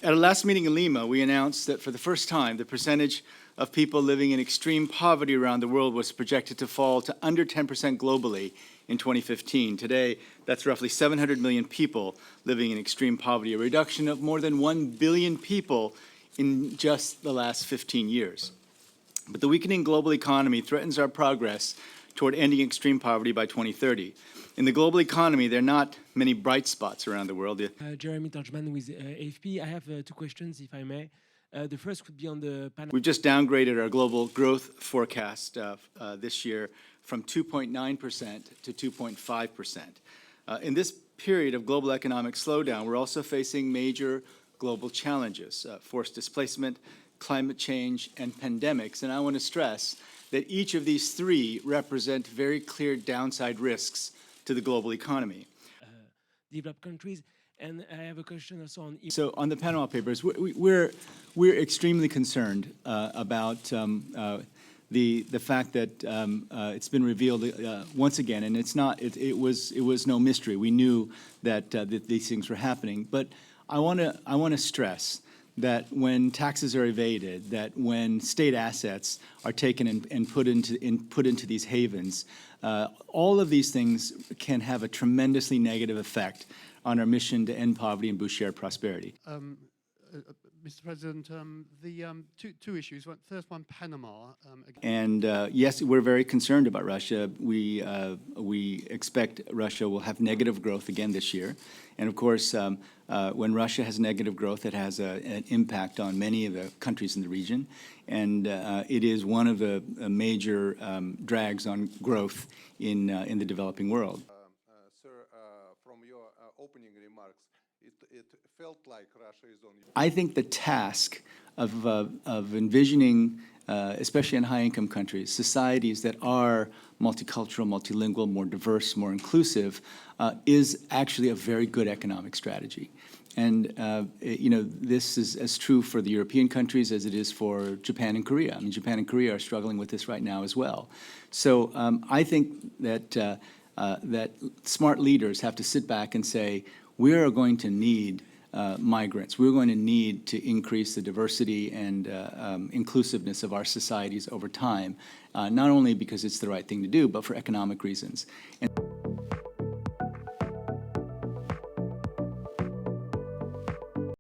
At our last meeting in Lima, we announced that for the first time, the percentage of people living in extreme poverty around the world was projected to fall to under 10% globally in 2015. Today, that's roughly 700 million people living in extreme poverty, a reduction of more than 1 billion people in just the last 15 years. But the weakening global economy threatens our progress toward ending extreme poverty by 2030. In the global economy, there are not many bright spots around the world. Jeremy Torchman with AFP. I have two questions, if I may. The first would be on the Panama. We've just downgraded our global growth forecast this year from 2.9% to 2.5%. In this period of global economic slowdown, we're also facing major global challenges, forced displacement, climate change, and pandemics. And I want to stress that each of these three represent very clear downside risks to the global economy. Developed countries. And I have a question also on... So on the Panama Papers, we're extremely concerned about the fact that it's been revealed once again, and it was no mystery. We knew that these things were happening, but I want to stress that when taxes are evaded, that when state assets are taken and put into these havens, all of these things can have a tremendously negative effect on our mission to end poverty and boost shared prosperity. Mr. President, the two issues. First one, Panama. And yes, we're very concerned about Russia. We expect Russia will have negative growth again this year. And of course, when Russia has negative growth, it has an impact on many of the countries in the region. And it is one of the major drags on growth in the developing world. Sir, from your opening remarks, it felt like Russia is on... I think the task of envisioning, especially in high-income countries, societies that are multicultural, multilingual, more diverse, more inclusive, is actually a very good economic strategy. And, you know, this is as true for the European countries as it is for Japan and Korea. I mean, Japan and Korea are struggling with this right now as well. So I think that, that smart leaders have to sit back and say, we are going to need migrants. We're going to need to increase the diversity and inclusiveness of our societies over time, not only because it's the right thing to do, but for economic reasons. And